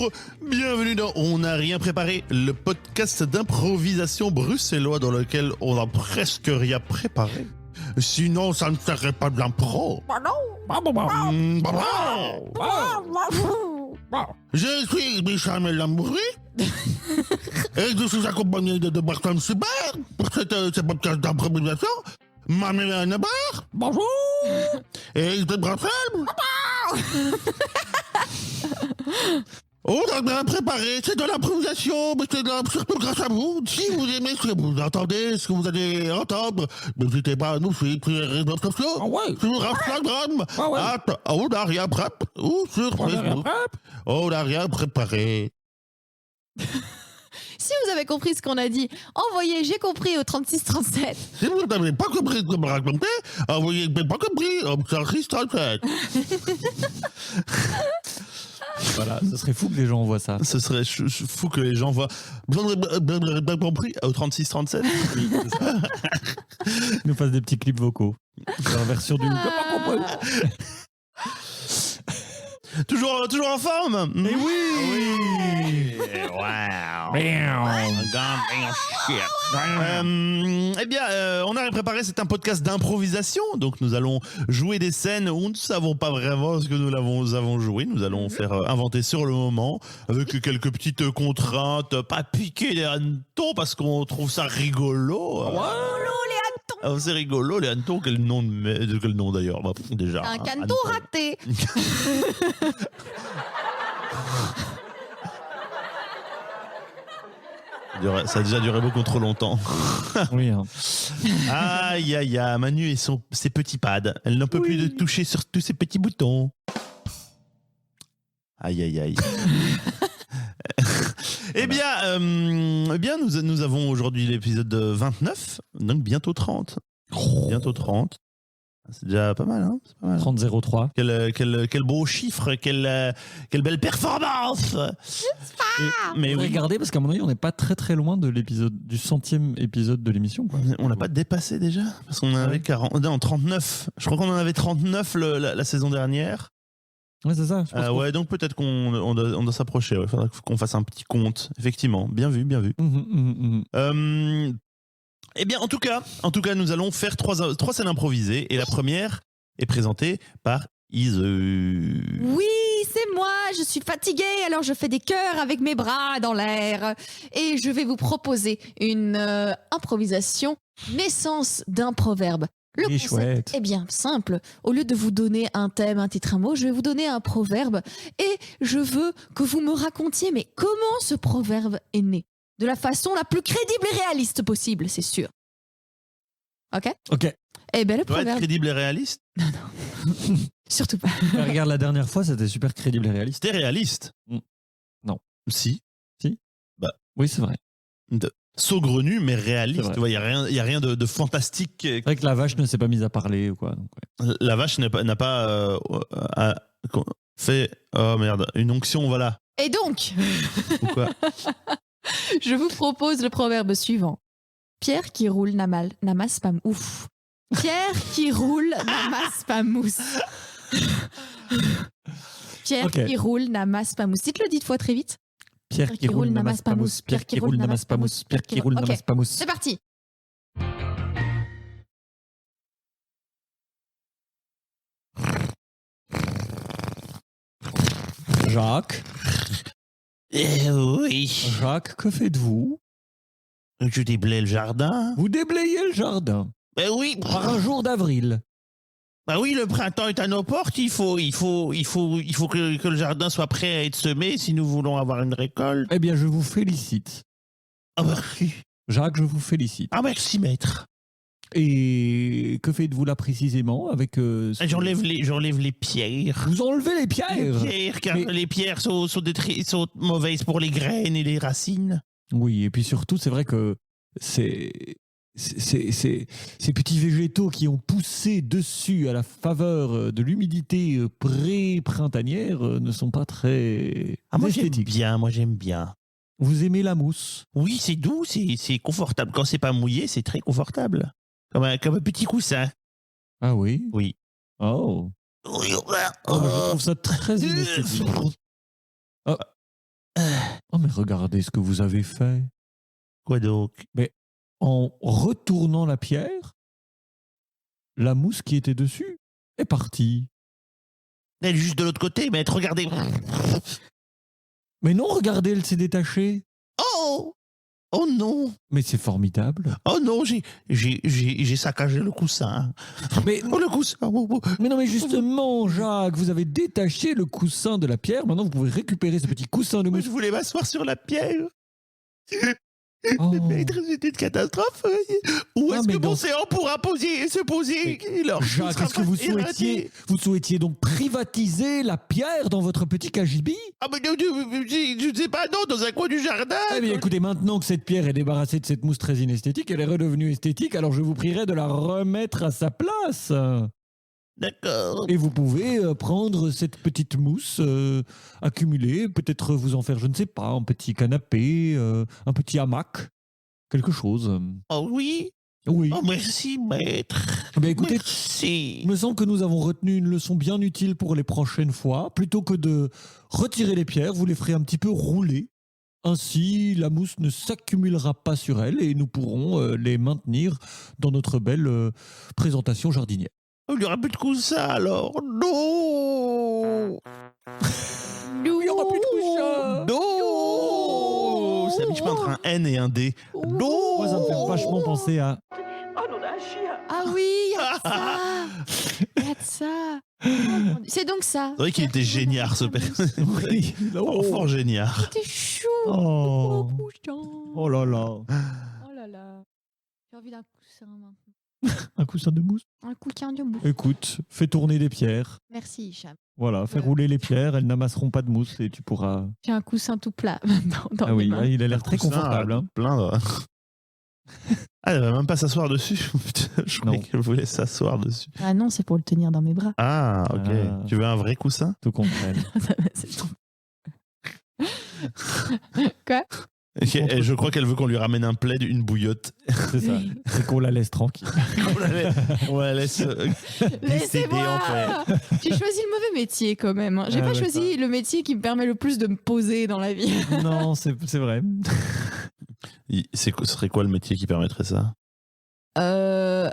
Bonjour, bienvenue dans On n'a rien préparé, le podcast d'improvisation bruxellois dans lequel on n'a presque rien préparé. Sinon, ça ne serait pas de l'impro. Je suis Bicham Lambouri et je suis accompagné de Bertrand Super pour ce podcast d'improvisation. Mamie Nabar, bonjour, et de Bruxelles. On a bien préparé, c'est de l'improvisation, mais c'est surtout grâce à vous. Si vous aimez ce que vous entendez, ce que vous allez entendre, n'hésitez pas à nous suivre sur les réseaux sociaux, sur Instagram, On n'a rien préparé, ou sur Facebook. On n'a rien préparé. Si vous avez compris ce qu'on a dit, envoyez j'ai compris au 3637. Si vous n'avez pas compris ce que me raconter, envoyez j'ai pas compris au 3637. Voilà, ce serait fou que les gens voient ça. Ce serait fou que les gens voient. Bien compris au 3637. Oui, c'est ça. Ils nous fassent des petits clips vocaux. En version du. Toujours en forme. Mais oui. Wow. Eh bien, on a préparé, c'est un podcast d'improvisation, donc nous allons jouer des scènes où nous ne savons pas vraiment ce que nous avons joué. Nous allons faire inventer sur le moment, avec quelques petites contraintes, pas piquer les hannetons parce qu'on trouve ça rigolo. Oh, c'est rigolo, les hannetons, quel nom d'ailleurs, bah, déjà. Un canton raté. Ça a déjà duré beaucoup trop longtemps. Oui. Hein. Aïe, aïe, aïe, Manu et ses petits pads. Elle n'en peut plus de toucher sur tous ces petits boutons. Aïe, aïe, aïe. Eh bien, nous avons aujourd'hui l'épisode 29, donc bientôt 30. Bientôt 30. C'est déjà pas mal, hein, c'est pas mal. 30-03. Quel beau chiffre, quelle belle performance. Mais regardez, parce qu'à mon avis, on n'est pas très très loin de du 100e épisode de l'émission. Quoi. On l'a pas dépassé déjà, parce qu'on en avait 40, non, 39. Je crois qu'on en avait 39 la saison dernière. Ouais, c'est ça. Ouais, donc peut-être qu'on doit s'approcher. Il faudra qu'on fasse un petit compte. Effectivement, bien vu, bien vu. Eh bien, en tout cas, nous allons faire trois scènes improvisées. Et la première est présentée par Ise. Oui, c'est moi, je suis fatiguée, alors je fais des cœurs avec mes bras dans l'air. Et je vais vous proposer une improvisation, naissance d'un proverbe. Le concept est bien simple. Au lieu de vous donner un thème, un titre, un mot, je vais vous donner un proverbe. Et je veux que vous me racontiez, mais comment ce proverbe est né ? De la façon la plus crédible et réaliste possible, c'est sûr. Ok. Eh bien, le proverbe... être crédible et réaliste ? Non. Surtout pas. Regarde, la dernière fois, c'était super crédible et réaliste. C'était réaliste ? Non. Si. Bah. Oui, c'est vrai. Saugrenu, mais réaliste. Il n'y a rien de fantastique. C'est vrai que la vache ne s'est pas mise à parler ou quoi. Donc, ouais. La vache n'a pas fait une onction, voilà. Et donc Pourquoi? Je vous propose le proverbe suivant. Pierre qui roule n'amasse pas ouf. Pierre qui roule n'amasse pas mousse. Pierre qui roule n'amasse pas mousse. Dites-le 10 fois très vite. Pierre qui roule n'amasse pas mousse. Pierre qui roule n'amasse pas mousse. Pierre qui roule n'amasse pas mousse. C'est parti. Jacques. Oui. Jacques, que faites-vous? Je déblaye le jardin. Vous déblayez le jardin? Ben oui. Par un jour d'avril. Ben oui, le printemps est à nos portes. Il faut que le jardin soit prêt à être semé si nous voulons avoir une récolte. Eh bien, je vous félicite. Ah merci. Jacques, je vous félicite. Ah merci, maître. Et que faites-vous là précisément avec J'enlève les pierres. Vous enlevez les pierres? Les pierres sont mauvaises pour les graines et les racines. Oui, et puis surtout, c'est vrai que ces petits végétaux qui ont poussé dessus à la faveur de l'humidité pré-printanière ne sont pas très esthétiques. Moi j'aime bien. Vous aimez la mousse? Oui, c'est doux, c'est confortable. Quand c'est pas mouillé, c'est très confortable. Comme un petit coussin. Ah oui? Oui. Oh. Je trouve ça très inesthétique. Oh. mais regardez ce que vous avez fait. Quoi donc? En retournant la pierre, la mousse qui était dessus est partie. Elle est juste de l'autre côté, maître, regardez. Mais non, regardez, elle s'est détachée. Oh! Oh non! Mais c'est formidable. Oh non, j'ai saccagé le coussin. Mais, Oh, le coussin! mais non, mais justement, Jacques, vous avez détaché le coussin de la pierre. Maintenant, vous pouvez récupérer ce petit coussin de Moi, mousse. je voulais m'asseoir sur la pierre. Oh. Maître, c'était une catastrophe. Où est-ce mais que mon dans- séant pourra se poser? Jacques, est-ce que vous souhaitiez donc privatiser la pierre dans votre petit cagibi? Ah, mais je ne sais pas, non, dans un coin du jardin. Eh bien, écoutez, maintenant que cette pierre est débarrassée de cette mousse très inesthétique, elle est redevenue esthétique, alors je vous prierai de la remettre à sa place. D'accord. Et vous pouvez prendre cette petite mousse accumulée, peut-être vous en faire, je ne sais pas, un petit canapé, un petit hamac, quelque chose. Oh oui. Oui. Oh, merci, maître. Eh bien, écoutez, Merci. il me semble que nous avons retenu une leçon bien utile pour les prochaines fois. Plutôt que de retirer les pierres, vous les ferez un petit peu rouler. Ainsi, la mousse ne s'accumulera pas sur elles et nous pourrons les maintenir dans notre belle présentation jardinière. Oh, il n'y aura plus de coussin alors. Non. Il n'y aura plus de coussin. Non. C'est à mi-chemin entre un N et un D. Non. Moi, ça me fait vachement penser à... Ah oui, il y a de ça. Il y a de ça. Oh, c'est donc ça. C'est vrai qu'il était génial, ce père. Oui. Oh, fort génial. C'était chou. Oh. Couchant. Oh là là. Oh là là. J'ai envie d'un coussin maintenant. Un coussin de mousse. Un coussin de mousse. Écoute, fais tourner des pierres. Merci, Hicham. Voilà, fais Ouais. rouler les pierres, elles n'amasseront pas de mousse et tu pourras... J'ai un coussin tout plat maintenant dans Ah mes oui, mains. là, il a l'air très Coussin, confortable. Hein. Plein de... Ah, elle va même pas s'asseoir dessus. Putain, je croyais Non. qu'elle voulait s'asseoir dessus. Ah non, c'est pour le tenir dans mes bras. Ah, ok. Ah. Tu veux un vrai coussin? Tout comprenne. C'est tout. Quoi? Ok, et je crois qu'elle veut qu'on lui ramène un plaid, une bouillotte. C'est ça. Et qu'on la laisse tranquille. On la laisse décéder en paix. Laissez-moi. J'ai choisi le mauvais métier quand même. Hein. J'ai Ah, pas d'accord. choisi le métier qui me permet le plus de me poser dans la vie. Non, c'est vrai. Ce serait quoi le métier qui permettrait ça? Ah,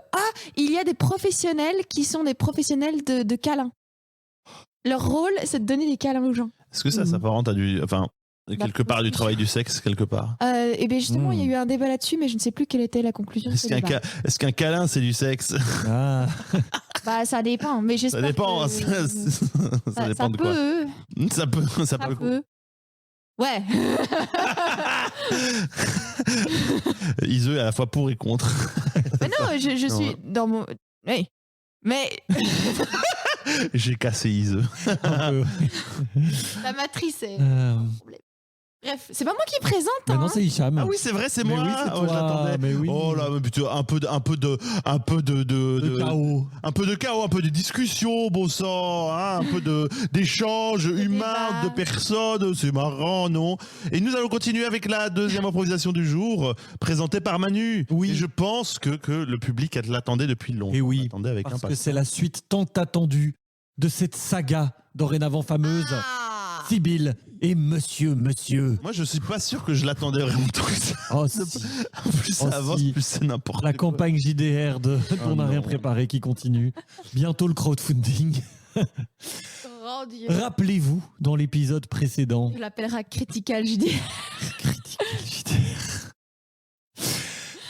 il y a des professionnels qui sont des professionnels de câlins. Leur rôle, c'est de donner des câlins aux gens. Est-ce que ça s'apparente à du... Enfin, quelque part, du travail du sexe, quelque part? Et bien justement, il y a eu un débat là-dessus, mais je ne sais plus quelle était la conclusion de ce débat. Est-ce qu'un câlin, c'est du sexe? Ah. Bah, ça dépend, mais j'espère Ça dépend. que... Ça dépend de quoi. Ça peut Ça le coup. peut. Ouais. Iseu est à la fois pour et contre. Mais non, je Non, suis ouais. dans mon... Oui. Mais J'ai cassé Iseu. Un peu. la matrice est... Euh, Bref, c'est pas moi qui présente, hein. Maintenant, c'est Hicham. Ah oui, c'est vrai, c'est Mais moi. oui, c'est Oh, je toi, l'attendais. mais oui. Oh là, mais plutôt un peu de chaos. un peu de chaos, un peu de discussion, bon sang, hein, un peu d'échange humain, débat. de personnes, c'est marrant, non? Et nous allons continuer avec la deuxième improvisation du jour, présentée par Manu. Oui. Et je pense que le public l'attendait depuis longtemps. Et oui, L'attendait avec parce que impatience. c'est la suite tant attendue de cette saga dorénavant fameuse. Ah. Sibylle et Monsieur. Moi, je suis pas sûr que je l'attendais vraiment tant que ça. Oh, si. Plus ça Oh, avance, si. plus c'est n'importe La quoi. campagne JDR de On n'a non. rien préparé qui continue. Bientôt le crowdfunding. Oh Dieu. Rappelez-vous, dans l'épisode précédent, Je l'appellera Critical JD. Critical JDR,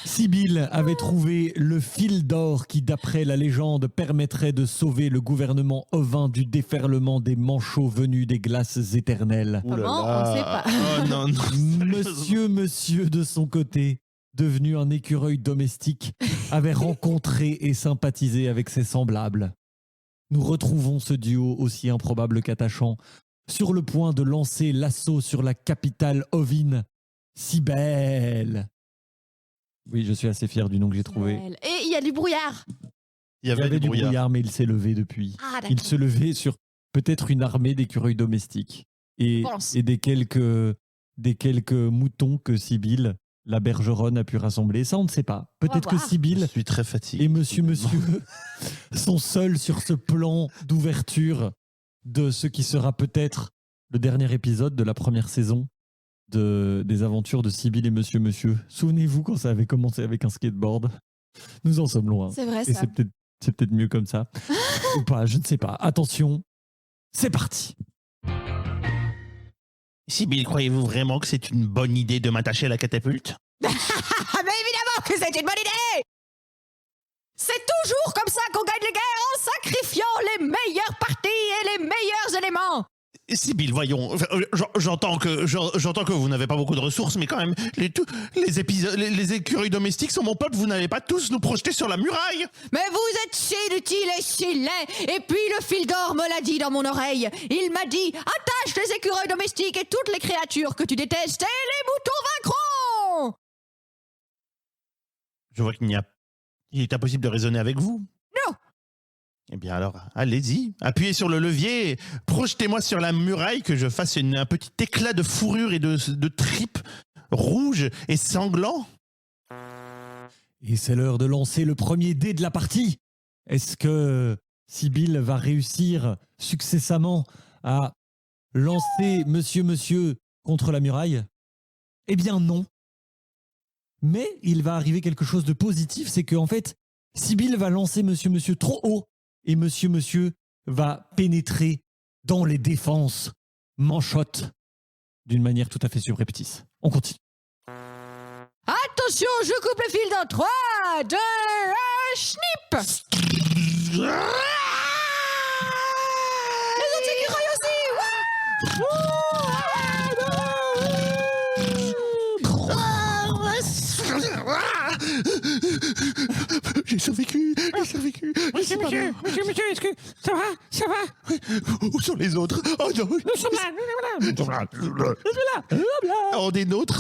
Sibylle avait trouvé le fil d'or qui, d'après la légende, permettrait de sauver le gouvernement ovin du déferlement des manchots venus des glaces éternelles. Ouh là Comment? là. On sait pas. Oh non, non. Monsieur, de son côté, devenu un écureuil domestique, avait rencontré et sympathisé avec ses semblables. Nous retrouvons ce duo aussi improbable qu'attachant, sur le point de lancer l'assaut sur la capitale ovine, Cybèle. Oui, je suis assez fier du nom que j'ai trouvé. Et il y a du brouillard. Il y Il y avait du brouillard. brouillard, mais il s'est levé depuis. Ah, Il d'accord. se levait sur peut-être une armée d'écureuils domestiques et, Je pense. et des quelques moutons que Sibylle, la bergeronne, a pu rassembler. Ça, on ne sait pas. Peut-être va que voir. Je Sibylle suis très fatigué. et Monsieur sont seuls sur ce plan d'ouverture de ce qui sera peut-être le dernier épisode de la première saison des aventures de Sibylle et Monsieur Monsieur. Souvenez-vous quand ça avait commencé avec un skateboard. Nous en sommes loin. C'est vrai Et ça. c'est peut-être mieux comme ça. Ou pas, je ne sais pas. Attention, c'est parti. Sibylle, croyez-vous vraiment que c'est une bonne idée de m'attacher à la catapulte? Ah, mais évidemment que c'est une bonne idée! C'est toujours comme ça qu'on gagne les guerres, en sacrifiant les meilleures parties et les meilleurs éléments! Sibylle, voyons, j'entends que vous n'avez pas beaucoup de ressources, mais quand même, les écureuils domestiques sont mon peuple, vous n'allez pas tous nous projeter sur la muraille. Mais vous êtes si inutile et si laid! Et puis le fil d'or me l'a dit dans mon oreille. Il m'a dit, attache les écureuils domestiques et toutes les créatures que tu détestes et les moutons vaincront! Je vois qu'il est impossible de raisonner avec vous. Non! Eh bien alors, allez-y, appuyez sur le levier, projetez-moi sur la muraille, que je fasse un petit éclat de fourrure et de tripes rouges et sanglants. Et c'est l'heure de lancer le premier dé de la partie. Est-ce que Sibylle va réussir successamment à lancer Monsieur Monsieur contre la muraille? Eh bien non. Mais il va arriver quelque chose de positif, c'est qu'en fait, Sibylle va lancer Monsieur Monsieur trop haut et Monsieur Monsieur va pénétrer dans les défenses manchottes d'une manière tout à fait subreptice. On continue. Attention, je coupe le fil dans 3, 2, 1, snip! Les autres écureuils aussi! J'ai survécu. Monsieur, est-ce que ça va? Ça va? Où sont les autres? Oh non. Nous sommes là. Oh, des nôtres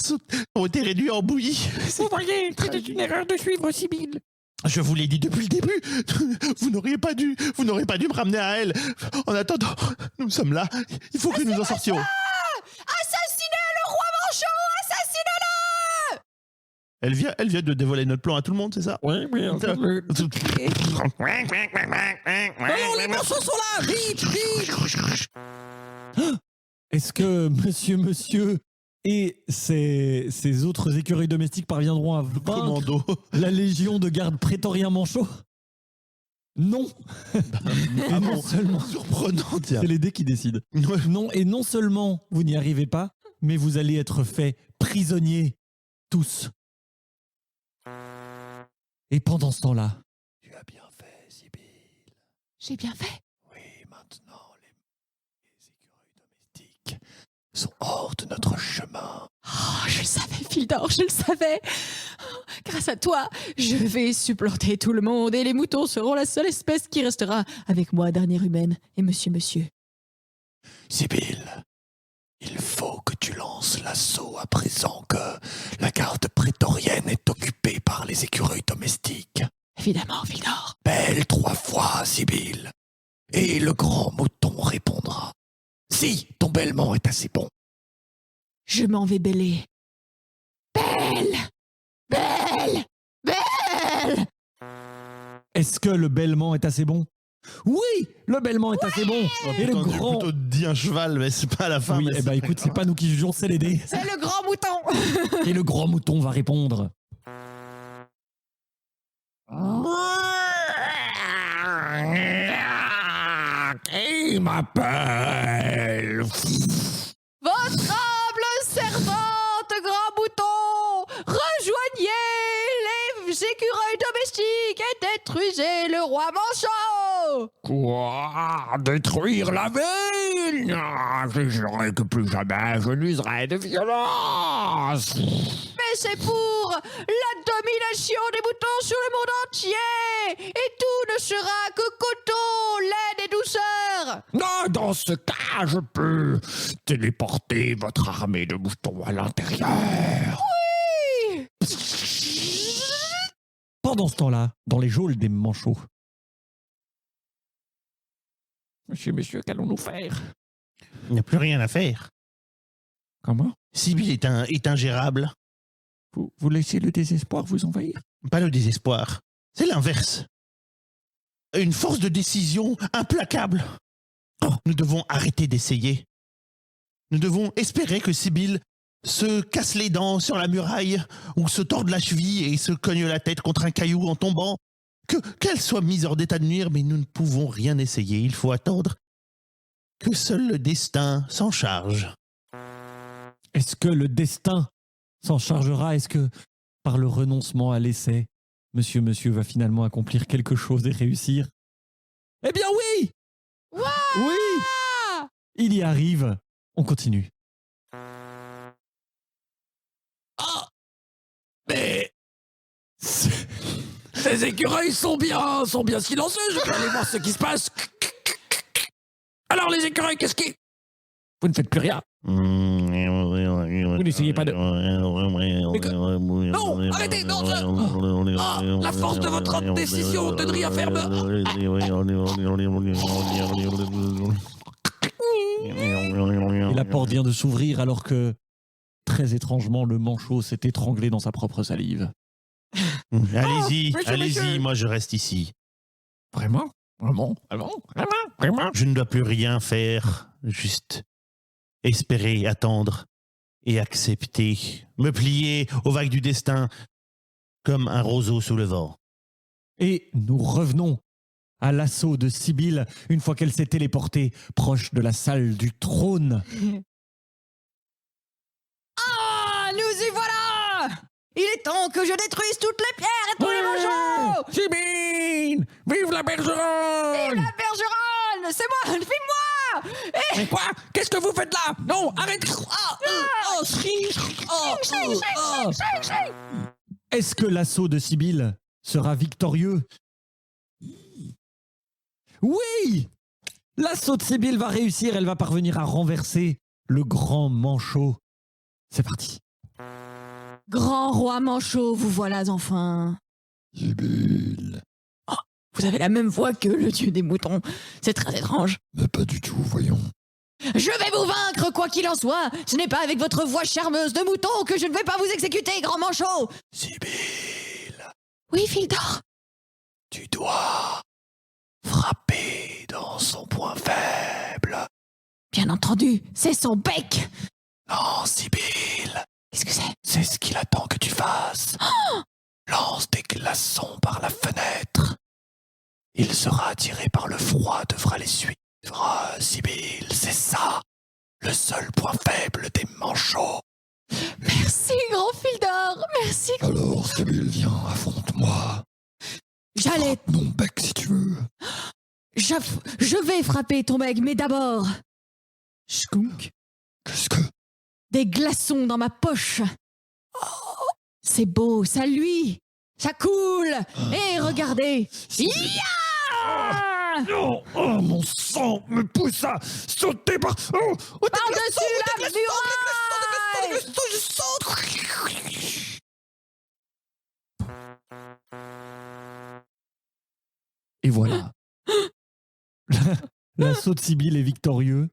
ont été réduits en bouillie. Vous voyez, c'était une erreur de suivre Sibylle. Je vous l'ai dit depuis le début. Vous n'aurez pas dû me ramener à elle. En attendant, nous sommes là. Il faut que nous en sortions. Assassinez le roi manchot! Assassinez-le! Elle vient de dévoiler notre plan à tout le monde, c'est ça? Oui, en fait, non, les manchots sont là! Vite! Est-ce que Monsieur et ses autres écureuils domestiques parviendront à vaincre Commando. la légion de gardes prétoriens manchots? Non. Et non seulement, Surprenant, tiens. c'est les dés qui décident. Ouais. Non, et non seulement vous n'y arrivez pas, mais vous allez être faits prisonniers, tous. Et pendant ce temps-là, tu as bien fait, Sibylle. J'ai bien fait. Oui, maintenant, les écureuils domestiques sont hors de notre chemin. Oh, je le savais, fil d'or, je le savais. Oh, grâce à toi, je vais supplanter tout le monde et les moutons seront la seule espèce qui restera avec moi, dernière humaine, et Monsieur. Sibylle, il faut que tu lances l'assaut à présent que la garde prétorienne est occupée par les écureuils domestiques. Évidemment, fil d'or. Belle 3 fois, Sibylle. Et le grand mouton répondra. Si ton bêlement est assez bon. Je m'en vais bêler. Belle! Est-ce que le bêlement est assez bon? Oui, le bêlement est assez bon. Et le Putain, j'ai grand... plutôt dit un cheval, mais c'est pas à la fin. Oui, mais eh c'est ben pas écoute, grave. c'est pas nous qui jugeons, c'est les dés. C'est le grand mouton! Et le grand mouton va répondre. Qui m'appelle? Votre humble servante, grand mouton! Rejoignez les écureuils domestiques et détruisez le roi manchot! Quoi? Détruire la ville? Je jurerai que plus jamais je n'userai de violence. Mais c'est pour la domination des moutons sur le monde entier! Et tout ne sera que coton, laine et douceur! Non, dans ce cas, je peux téléporter votre armée de moutons à l'intérieur. Pendant ce temps-là, dans les geôles des manchots. Monsieur, qu'allons-nous faire? Il n'y a plus rien à faire. Comment? Sibylle est ingérable. Vous laissez le désespoir vous envahir? Pas le désespoir. C'est l'inverse. Une force de décision implacable. Oh, nous devons arrêter d'essayer. Nous devons espérer que Sibylle se cassent les dents sur la muraille ou se tordent la cheville et se cognent la tête contre un caillou en tombant. Qu'elle soit mise hors d'état de nuire, mais nous ne pouvons rien essayer. Il faut attendre que seul le destin s'en charge. Est-ce que le destin s'en chargera? Est-ce que, par le renoncement à l'essai, monsieur va finalement accomplir quelque chose et réussir? Eh bien oui! Oui! Il y arrive. On continue. Ah! Mais ces écureuils sont bien silencieux. Je vais aller voir ce qui se passe. Alors les écureuils, qu'est-ce qui... Vous ne faites plus rien. Vous n'essayez pas de... Non, arrêtez, non, la force de votre décision devrait faire Et la porte vient de s'ouvrir alors que, très étrangement, le manchot s'est étranglé dans sa propre salive. Allez-y, monsieur, allez-y, monsieur. moi je reste ici. Vraiment? Je ne dois plus rien faire, juste espérer, attendre et accepter, me plier aux vagues du destin comme un roseau sous le vent. Et nous revenons à l'assaut de Sibylle une fois qu'elle s'est téléportée proche de la salle du trône. Ah, nous y voilà! Il est temps que je détruise toutes les pierres et tous les manchots! Sibylle! Vive la bergeronne! La bergeronne! C'est moi! Filme-moi! Mais quoi? Qu'est-ce que vous faites là? Non, arrêtez! Est-ce que l'assaut de Sibylle sera victorieux? Oui! L'assaut de Sibylle va réussir, elle va parvenir à renverser le grand manchot. C'est parti. Grand roi manchot, vous voilà enfin. Sibylle, Vous avez la même voix que le dieu des moutons. C'est très étrange. mais pas du tout, voyons. Je vais vous vaincre, quoi qu'il en soit. Ce n'est pas avec votre voix charmeuse de mouton que je ne vais pas vous exécuter, grand manchot. Sibylle, Oui, Fildor. tu dois frapper dans son point faible. Bien entendu, c'est son bec. Non, Sibylle, Qu'est-ce que c'est? c'est ce qu'il attend que tu fasses. Lance des glaçons par la fenêtre. Il sera attiré par le froid, devra les suivre. Sibylle, c'est ça, le seul point faible des manchots. Merci, grand Fildor. Merci. Alors, Sibylle, viens, affronte-moi. J'allais... Frappe mon bec si tu veux. Je vais frapper ton bec, mais d'abord... Skunk. Qu'est-ce que... Des glaçons dans ma poche. C'est beau, ça luit, ça coule. Et regardez. Ya! Non! Oh, mon sang me pousse à sauter par... Oh, Par-dessus la muraille. je saute! Et voilà. L'assaut de Sibylle est victorieux.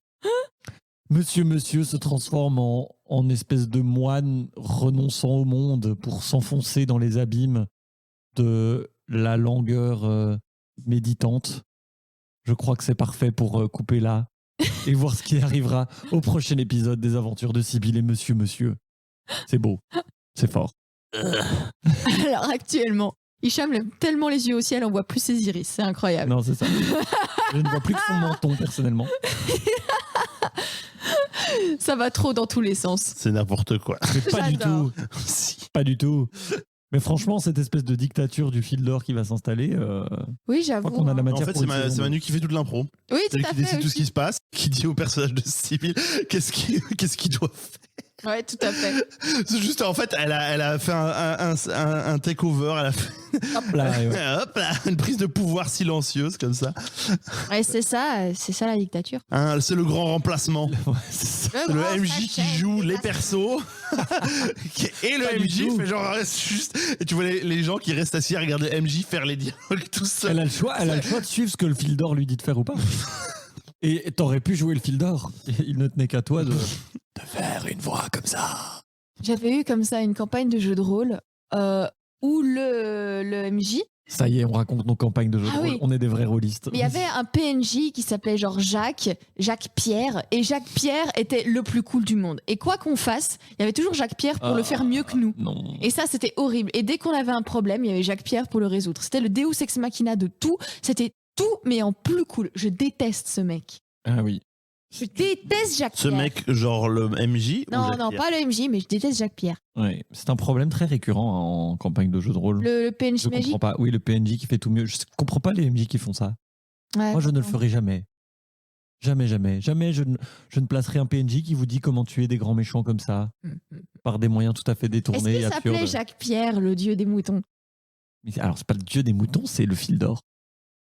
Monsieur se transforme en espèce de moine renonçant au monde pour s'enfoncer dans les abîmes de la langueur méditante. Je crois que c'est parfait pour couper là et voir ce qui arrivera au prochain épisode des aventures de Sibylle et Monsieur. C'est beau, c'est fort. Alors actuellement, Hicham lève tellement les yeux au ciel, on voit plus ses iris. C'est incroyable. Non, c'est ça. Je ne vois plus que son menton personnellement. Ça va trop dans tous les sens. C'est n'importe quoi. Mais pas du J'adore. tout. Si. Pas du tout. Mais franchement, cette espèce de dictature du fil d'or qui va s'installer, Oui, je j'avoue. crois qu'on a la En matière fait, pour une saison c'est deux. Manu qui fait toute l'impro. Oui, C'est tout lui à qui fait. décide tout ce aussi. qui se passe, qui dit au personnage de Sibylle qu'est-ce qu'il doit faire. Ouais, tout à fait. C'est juste, en fait, elle a fait un takeover, elle a fait Hop là, ouais. hop là, une prise de pouvoir silencieuse comme ça. Ouais, c'est ça la dictature. C'est le grand remplacement. Ouais, c'est ça. C'est le MJ qui joue les persos et Pas le du MJ tout. fait genre reste juste et tu vois les gens qui restent assis à regarder MJ faire les dialogues tout seul. Elle a le choix de suivre ce que le fil d'or lui dit de faire ou pas. Et t'aurais pu jouer le fil d'or. Il ne tenait qu'à toi de... de faire une voix comme ça. J'avais eu comme ça une campagne de jeu de rôle où le MJ Ça y est, on raconte nos campagnes de jeux de Ah rôle. oui. On est des vrais rôlistes. Mais il y avait un PNJ qui s'appelait genre Jacques Pierre, et Jacques Pierre était le plus cool du monde. Et quoi qu'on fasse, il y avait toujours Jacques Pierre pour le faire mieux que nous. Non. Et ça, c'était horrible. Et dès qu'on avait un problème, il y avait Jacques Pierre pour le résoudre. C'était le Deus Ex Machina de tout. C'était tout, mais en plus cool. Je déteste ce mec. Ah oui. Je déteste Jacques Ce Pierre. mec, genre le MJ ou Non, Jacques non, Pierre pas le MJ, mais je déteste Jacques Pierre. Ouais. C'est un problème très récurrent en campagne de jeux de rôle. Le PNJ Je magique. comprends pas. Oui, le PNJ qui fait tout mieux. Je comprends pas les MJ qui font ça. Ouais, Moi, je ne le non. ferai jamais. Jamais, jamais. Jamais je ne placerai un PNJ qui vous dit comment tuer des grands méchants comme ça, par des moyens tout à fait Est-ce détournés qu'il et s'appelait absurdes. Jacques Pierre, le dieu des moutons? Alors, c'est pas le dieu des moutons, c'est le fil d'or.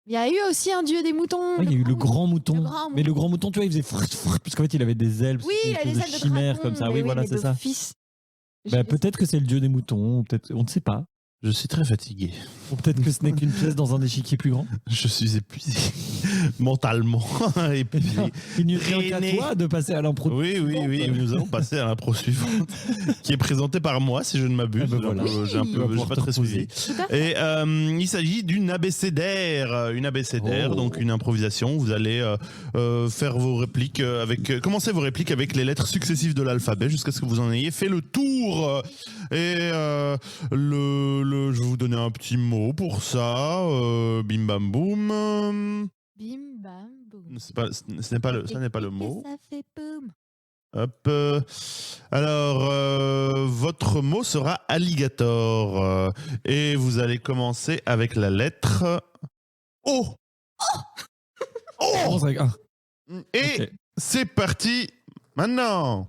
Il y a eu aussi un dieu des moutons. Ouais, il y a eu le grand mouton. Le grand Mais le grand mouton, tu vois, il faisait parce qu'en fait, il avait des ailes. Oui, c'était il a une des espèce ailes de de chimère dragon, comme ça. mais Oui, voilà, mais c'est ça. d'office. Bah, peut-être que c'est le dieu des moutons, ou peut-être, on ne sait pas. Je suis très fatigué. Ou peut-être que ce n'est qu'une pièce dans un échiquier plus grand. Je suis épuisé. Mentalement épuisé. Il n'y aurait qu'à Traîné. toi de passer à l'impro. Oui, oui, oui. Nous allons passer à l'impro suivante, qui est présentée par moi, si je ne m'abuse. Ah ben voilà. J'ai un Tu vas peu, j'ai pouvoir pas te très suivi. Tout à fait. Et il s'agit d'une abécédaire, Oh. donc une improvisation. Vous allez faire vos répliques commencer vos répliques avec les lettres successives de l'alphabet jusqu'à ce que vous en ayez fait le tour. Et je vais vous donner un petit mot pour ça. Bim bam boum. Bim bam boum. Ça n'est pas le mot. Ça fait boum. Hop. Alors, votre mot sera alligator. Et vous allez commencer avec la lettre O. Commence avec un. Et Ok. c'est parti maintenant.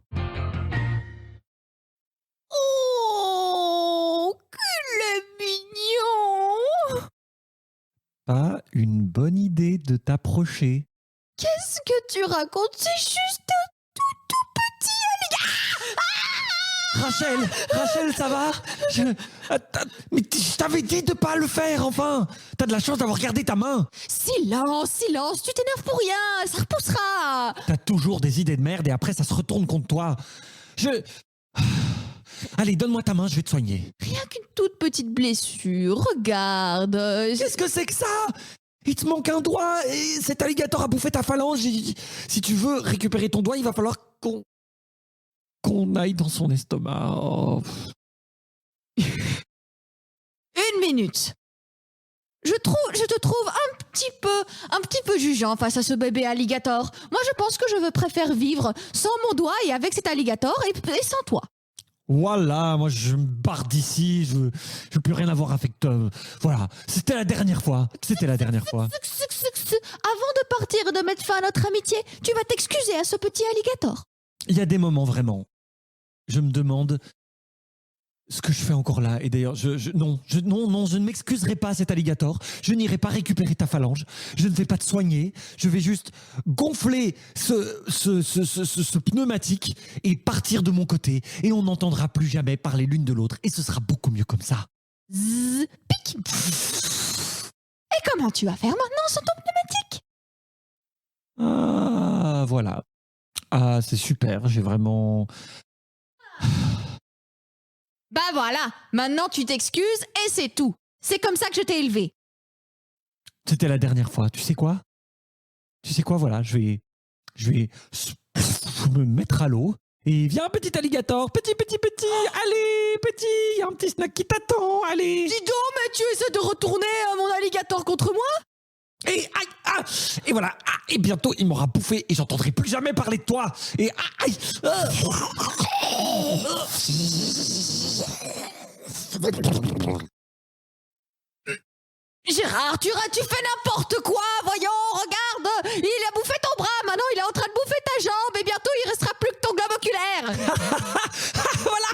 Oh, qu'il est mignon! Pas une bonne idée de t'approcher. Qu'est-ce que tu racontes? C'est juste un tout petit Rachel, ça va Mais je t'avais dit de pas le faire, enfin. T'as de la chance d'avoir gardé ta main. Silence, tu t'énerves pour rien, ça repoussera. T'as toujours des idées de merde et après ça se retourne contre toi. Allez, donne-moi ta main, je vais te soigner. Rien qu'une toute petite blessure, regarde. Qu'est-ce que c'est que ça? Il te manque un doigt et cet alligator a bouffé ta phalange. Si tu veux récupérer ton doigt, il va falloir qu'on aille dans son estomac. Oh. Une minute. Je te trouve un petit peu jugeant face à ce bébé alligator. Moi, je pense que je préfère vivre sans mon doigt et avec cet alligator et sans toi. Voilà, moi je me barre d'ici, je veux plus rien avoir avec toi. Voilà, c'était la dernière fois. Avant de partir et de mettre fin à notre amitié, tu vas t'excuser à ce petit alligator. Il y a des moments vraiment, je me demande ce que je fais encore là. Et d'ailleurs, non, je ne m'excuserai pas, cet alligator. Je n'irai pas récupérer ta phalange. Je ne vais pas te soigner. Je vais juste gonfler ce pneumatique et partir de mon côté. Et on n'entendra plus jamais parler l'une de l'autre. Et ce sera beaucoup mieux comme ça. Zzz, pic. Et comment tu vas faire maintenant sans ton pneumatique? Ah, voilà. Ah, c'est super. J'ai vraiment... Bah voilà, maintenant tu t'excuses et c'est tout. C'est comme ça que je t'ai élevé. C'était la dernière fois. Tu sais quoi? Voilà, je vais me mettre à l'eau. Et viens, petit alligator, petit, allez, petit, il y a un petit snack qui t'attend, allez. Dis donc, mais tu essaies de retourner mon alligator contre moi? Et aïe, ah, et voilà, ah, et bientôt il m'aura bouffé et j'entendrai plus jamais parler de toi. Et aïe, Gérard, tu fais n'importe quoi, voyons, regarde. Il a bouffé ton bras, maintenant il est en train de bouffer ta jambe et bientôt il restera plus que ton globe oculaire. voilà,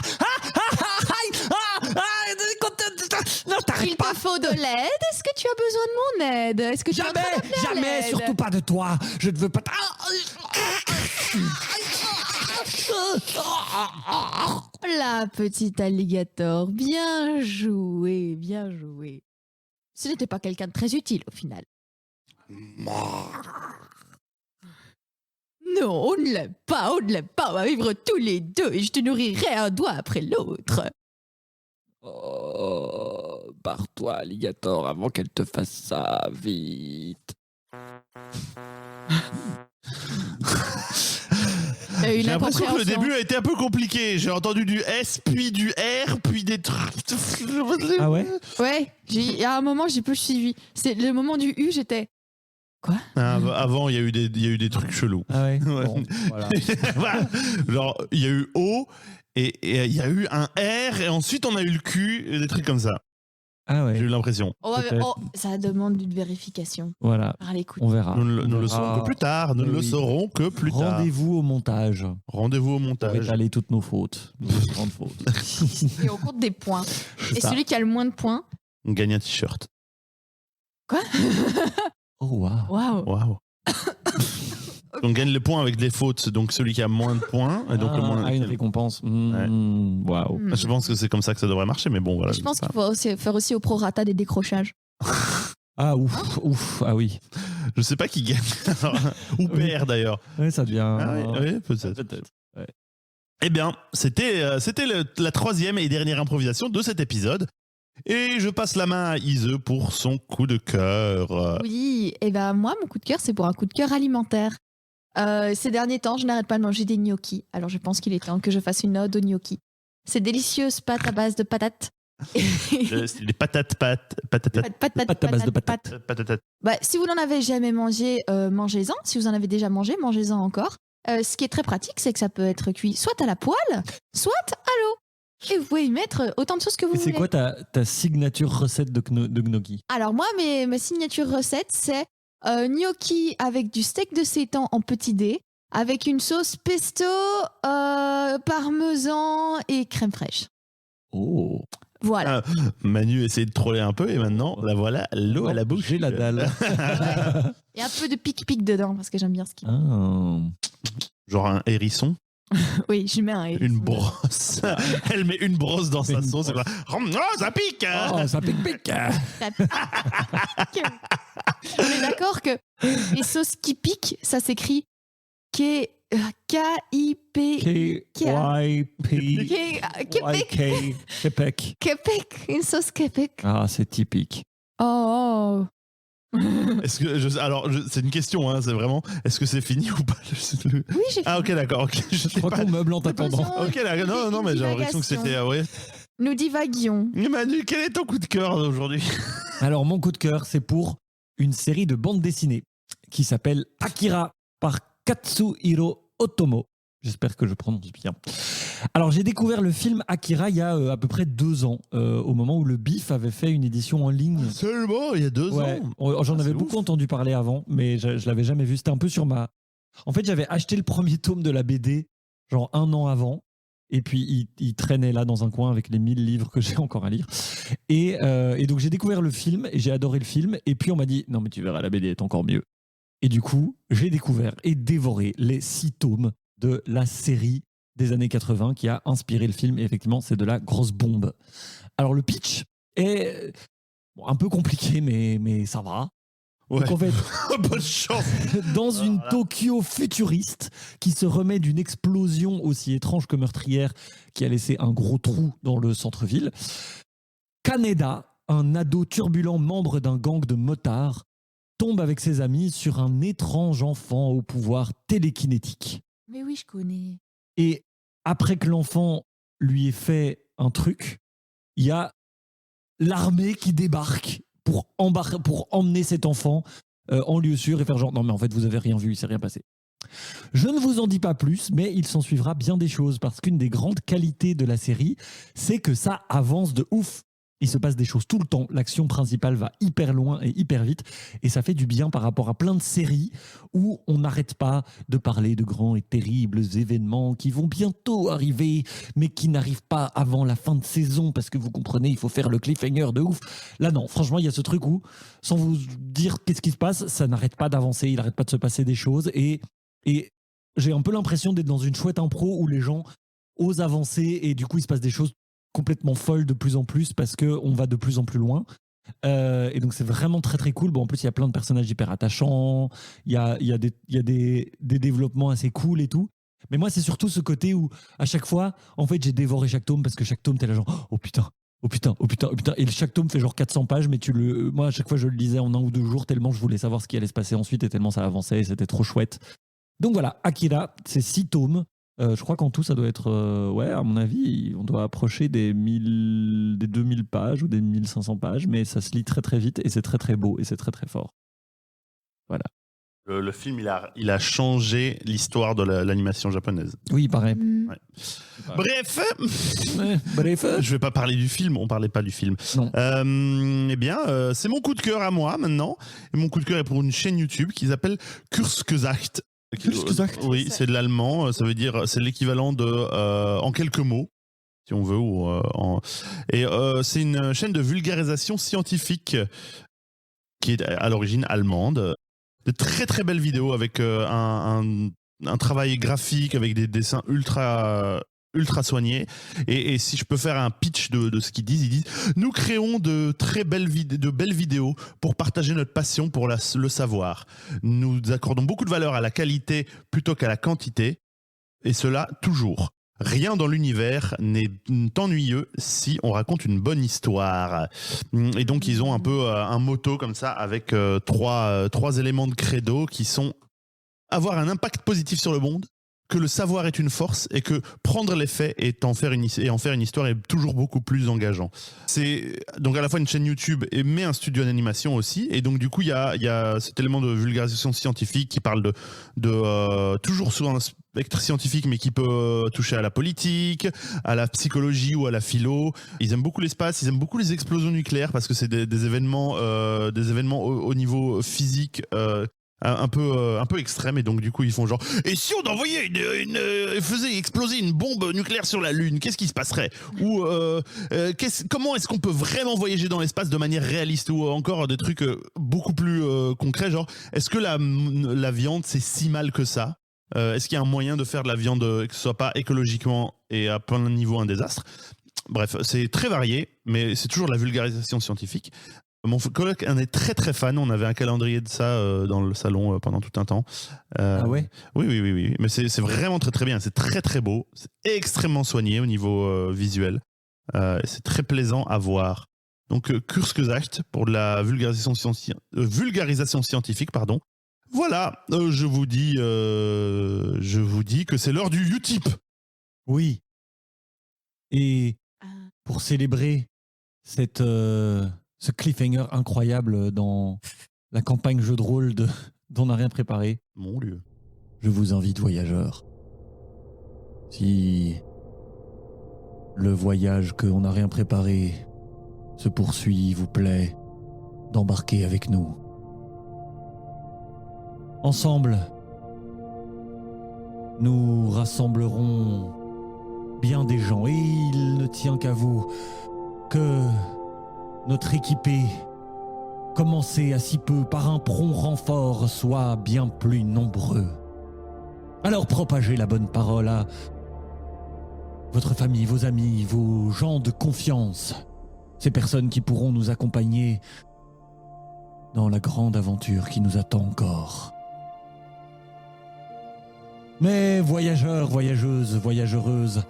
non, t'arrêtes Il pas. te faut de l'aide? Est-ce que tu as besoin de mon aide? Est-ce que tu es en train d'appeler à Jamais, l'aide? surtout pas de toi. Je ne veux pas. La petite alligator, bien joué, bien joué. Ce n'était pas quelqu'un de très utile au final. Non, on ne l'aime pas, on va vivre tous les deux et je te nourrirai un doigt après l'autre. Barre-toi, alligator, avant qu'elle te fasse ça, vite. Une J'ai l'impression que le incompréhension. début a été un peu compliqué. J'ai entendu du S, puis du R, puis des trucs. Ah ouais? Ouais, à un moment, j'ai peu suivi. C'est le moment du U, j'étais. Avant, il y a eu des trucs chelous. Ah ouais? Ouais. Bon, voilà. Voilà. Genre, il y a eu O, et il y a eu un R, et ensuite on a eu le Q, et des trucs comme ça. Ah ouais, J'ai eu l'impression. Peut-être. Ça demande une vérification voilà. par l'écoute. On verra. Nous ne On le verra. saurons que plus tard. Nous ne Oui. le saurons que plus tard. Rendez-vous au montage. Rendez-vous au Pour montage. étaler toutes nos fautes. Nos grandes fautes. Et on compte des points. Et Ça. celui qui a le moins de points. On gagne un t-shirt. Quoi? Oh waouh. Waouh! Waouh. On gagne les points avec les fautes, donc celui qui a moins de points. Et donc le moins... une récompense. Waouh. Hmm. Je pense que c'est comme ça que ça devrait marcher, mais bon, voilà. Je pense sais qu'il faut aussi faire aussi au prorata des décrochages. Ah ouf. Ah oui. pas. Je sais pas qui gagne. Ou perd d'ailleurs. Ouais, ça devient. Ah oui, peut-être. Peut-être. Ouais. Eh bien, c'était la troisième et dernière improvisation de cet épisode. Et je passe la main à Ise pour son coup de cœur. Oui, et ben moi, mon coup de cœur, c'est pour un coup de cœur alimentaire. Ces derniers temps, je n'arrête pas de manger des gnocchis. Alors je pense qu'il est temps que je fasse une ode aux gnocchis. Ces délicieuses pâtes à base de patates. C'est des patates. Pâtes à base de patates. Patates. Bah, si vous n'en avez jamais mangé, mangez-en. Si vous en avez déjà mangé, mangez-en encore. Ce qui est très pratique, c'est que ça peut être cuit soit à la poêle, soit à l'eau. Et vous pouvez y mettre autant de sauce que vous Et voulez. c'est quoi ta signature recette de gnocchi? Alors moi, ma signature recette, c'est gnocchi avec du steak de seitan en petit dés, avec une sauce pesto, parmesan et crème fraîche. Oh. Voilà. Manu essaie de troller un peu et maintenant, la voilà, l'eau à la bouche. J'ai la dalle. Et un peu de pic-pic dedans, parce que j'aime bien ce qui... Ah. Genre un hérisson, Oui, je mets un... une brosse. Elle met une brosse dans sa Une sauce. Et brosse. voilà. Oh, ça pique. Oh, ça pique. On est d'accord que les sauces qui piquent, ça s'écrit K-I-P... K-Y-P. Québec. Québec. Québec. Une sauce Québec. Ah, c'est typique. Oh. Est-ce que alors c'est une question, hein, c'est vraiment. Est-ce que c'est fini ou pas? Oui, j'ai Ah ok, d'accord. Ok, je Je sais crois pas. qu'on meuble en t'attendant. Attention. Ok, d'accord. Non, mais j'ai l'impression que c'était. Ouais. Nous divaguions. Mais Manu, quel est ton coup de cœur aujourd'hui? Alors, mon coup de cœur, c'est pour une série de bandes dessinées qui s'appelle Akira par Katsuhiro Otomo. J'espère que je prononce bien. Alors, j'ai découvert le film Akira il y a à peu près 2 ans, au moment où le BIF avait fait une édition en ligne. Seulement, il y a 2 Ouais, ans. j'en Ah, avais c'est beaucoup ouf. entendu parler avant, mais je l'avais jamais vu. C'était un peu sur ma... En fait, j'avais acheté le premier tome de la BD, genre 1 an avant, et puis il traînait là dans un coin avec les 1000 livres que j'ai encore à lire. Et donc, j'ai découvert le film, et j'ai adoré le film, et puis on m'a dit, non mais tu verras, la BD est encore mieux. Et du coup, j'ai découvert et dévoré les 6 tomes de la série des années 80 qui a inspiré le film. Et effectivement, c'est de la grosse bombe. Alors, le pitch est un peu compliqué, mais ça va. Ouais. Donc, en fait, Bonne chance. dans une Voilà. Tokyo futuriste qui se remet d'une explosion aussi étrange que meurtrière qui a laissé un gros trou dans le centre-ville, Kaneda, un ado turbulent membre d'un gang de motards, tombe avec ses amis sur un étrange enfant au pouvoir télékinétique. Mais oui, je connais. Et après que l'enfant lui ait fait un truc, il y a l'armée qui débarque pour emmener cet enfant en lieu sûr et faire genre non mais en fait vous avez rien vu, il s'est rien passé. Je ne vous en dis pas plus, mais il s'en suivra bien des choses parce qu'une des grandes qualités de la série, c'est que ça avance de ouf. Il se passe des choses tout le temps. L'action principale va hyper loin et hyper vite. Et ça fait du bien par rapport à plein de séries où on n'arrête pas de parler de grands et terribles événements qui vont bientôt arriver, mais qui n'arrivent pas avant la fin de saison parce que vous comprenez, il faut faire le cliffhanger de ouf. Là, non, franchement, il y a ce truc où, sans vous dire qu'est-ce qui se passe, ça n'arrête pas d'avancer, il n'arrête pas de se passer des choses. Et j'ai un peu l'impression d'être dans une chouette impro où les gens osent avancer et du coup, il se passe des choses complètement folle de plus en plus parce qu'on va de plus en plus loin. Et donc c'est vraiment très très cool. Bon, en plus il y a plein de personnages hyper attachants, il y a des développements assez cool et tout. Mais moi c'est surtout ce côté où à chaque fois, en fait j'ai dévoré chaque tome parce que chaque tome t'es là genre oh putain, Oh putain, oh putain, oh putain. Et chaque tome fait genre 400 pages, mais moi, à chaque fois, je le lisais en 1 ou 2 jours, tellement je voulais savoir ce qui allait se passer ensuite et tellement ça avançait et c'était trop chouette. Donc voilà, Akira, c'est 6 tomes. Je crois qu'en tout, ça doit être, à mon avis, on doit approcher des 2000 pages ou des 1500 pages, mais ça se lit très très vite et c'est très très beau et c'est très très fort. Voilà. Le film, il a changé l'histoire de l'animation japonaise. Oui, pareil. Ouais. Bref, Bref. je vais pas parler du film, on parlait pas du film. Non. C'est mon coup de cœur à moi maintenant. Et mon coup de cœur est pour une chaîne YouTube qui s'appelle Kurzgesagt. Kurzgesagt. Oui, c'est de l'allemand. Ça veut dire, c'est l'équivalent de en quelques mots, si on veut. C'est une chaîne de vulgarisation scientifique qui est à l'origine allemande. De très très belles vidéos avec un travail graphique, avec des dessins ultra soignés. Et si je peux faire un pitch de ce qu'ils disent, nous créons de très belles vidéos pour partager notre passion pour le savoir. Nous accordons beaucoup de valeur à la qualité plutôt qu'à la quantité, et cela toujours. Rien dans l'univers n'est ennuyeux si on raconte une bonne histoire. Et donc ils ont un peu un motto comme ça avec trois éléments de credo qui sont avoir un impact positif sur le monde, que le savoir est une force et que prendre les faits et en faire une histoire est toujours beaucoup plus engageant. C'est donc à la fois une chaîne YouTube mais un studio d'animation aussi, et donc du coup il y a cet élément de vulgarisation scientifique qui parle de toujours sous un spectre scientifique mais qui peut toucher à la politique, à la psychologie ou à la philo. Ils aiment beaucoup l'espace, ils aiment beaucoup les explosions nucléaires parce que c'est des événements au niveau physique un peu extrême, et donc du coup ils font genre, et si on envoyait faisait exploser une bombe nucléaire sur la Lune, qu'est-ce qui se passerait, ou comment est-ce qu'on peut vraiment voyager dans l'espace de manière réaliste, ou encore des trucs beaucoup plus concrets, genre est-ce que la viande c'est si mal que ça, est-ce qu'il y a un moyen de faire de la viande que ce soit pas écologiquement et à plein de niveaux un désastre. Bref, c'est très varié, mais c'est toujours de la vulgarisation scientifique. Mon coloc en est très très fan. On avait un calendrier de ça dans le salon pendant tout un temps. Ah ouais. Oui. Mais c'est vraiment très très bien. C'est très très beau. C'est extrêmement soigné au niveau visuel. C'est très plaisant à voir. Donc Kurzgesagt pour de la vulgarisation scientifique, pardon. Voilà. Je vous dis que c'est l'heure du Utip. Oui. Et pour célébrer ce cliffhanger incroyable dans la campagne jeu de rôle d'On n'a rien préparé. Mon Dieu. Je vous invite, voyageurs. Si le voyage que On n'a rien préparé se poursuit, il vous plaît, d'embarquer avec nous. Ensemble, nous rassemblerons bien des gens, et il ne tient qu'à vous que notre équipée, commencée à si peu par un prompt renfort, soit bien plus nombreux. Alors propagez la bonne parole à votre famille, vos amis, vos gens de confiance, ces personnes qui pourront nous accompagner dans la grande aventure qui nous attend encore. Mais voyageurs, voyageuses, voyageureuses,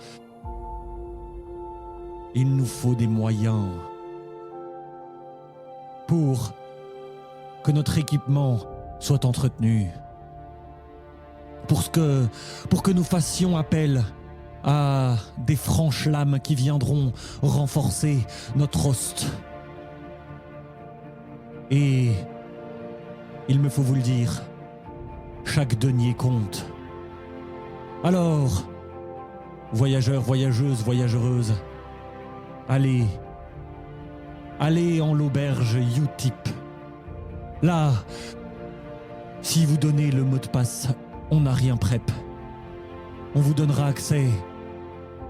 il nous faut des moyens pour que notre équipement soit entretenu, pour que nous fassions appel à des franches lames qui viendront renforcer notre host. Et il me faut vous le dire, chaque denier compte. Alors, voyageurs, voyageuses, voyageureuses, allez en l'auberge Utip. Là, si vous donnez le mot de passe On n'a rien prep, on vous donnera accès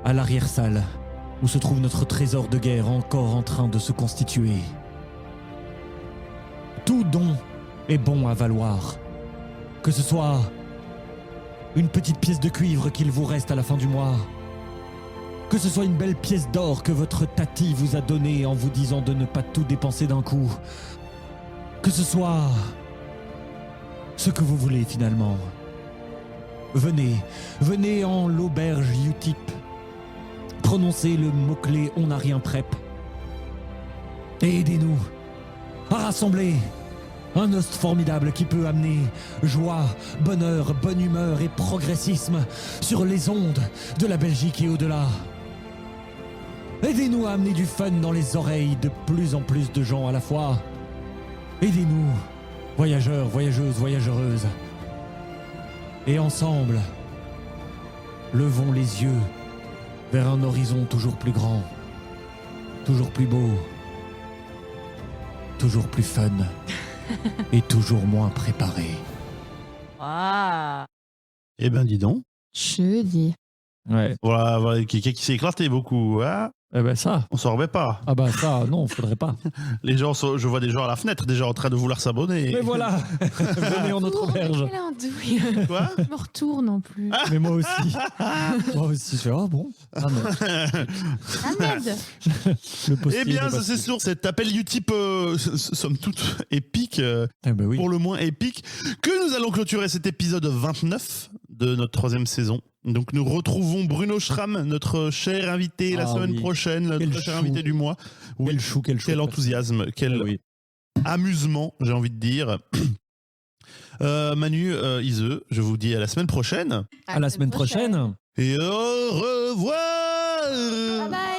à l'arrière-salle où se trouve notre trésor de guerre encore en train de se constituer. Tout don est bon à valoir, que ce soit une petite pièce de cuivre qu'il vous reste à la fin du mois, que ce soit une belle pièce d'or que votre tati vous a donnée en vous disant de ne pas tout dépenser d'un coup, que ce soit ce que vous voulez finalement. Venez en l'auberge Utip, prononcez le mot-clé On n'a rien prep, et aidez-nous à rassembler un host formidable qui peut amener joie, bonheur, bonne humeur et progressisme sur les ondes de la Belgique et au-delà. Aidez-nous à amener du fun dans les oreilles de plus en plus de gens à la fois. Aidez-nous, voyageurs, voyageuses, voyageureuses. Et ensemble, levons les yeux vers un horizon toujours plus grand, toujours plus beau, toujours plus fun et toujours moins préparé. Ah. Eh ben, dis donc. Je dis. Ouais, Voilà, quelqu'un qui s'est éclaté beaucoup. Hein, eh ben ça. on s'en remet pas. Ah bah ça, non, faudrait pas. Les gens, je vois des gens à la fenêtre déjà en train de vouloir s'abonner. Mais voilà, venez en notre auberge. Quelle andouille. Quoi? Je me retourne en plus. Mais moi aussi. Moi aussi, je fais, ah bon. Ah non, Ahmed. le postier Eh bien, n'est pas ça, c'est sûr. sur cet appel Utip, somme toute épique, Eh ben oui. pour le moins épique, que nous allons clôturer cet épisode 29 de notre 3e saison. Donc nous retrouvons Bruno Schramm, notre cher invité, la Ah semaine oui. prochaine, notre Quel cher chou. invité du mois. Oui, Quel chou, quel chou. quel enthousiasme, quel Ah oui. amusement, j'ai envie de dire. Manu, Ise, je vous dis à la semaine prochaine. À la semaine prochaine. Et au revoir. Bye bye.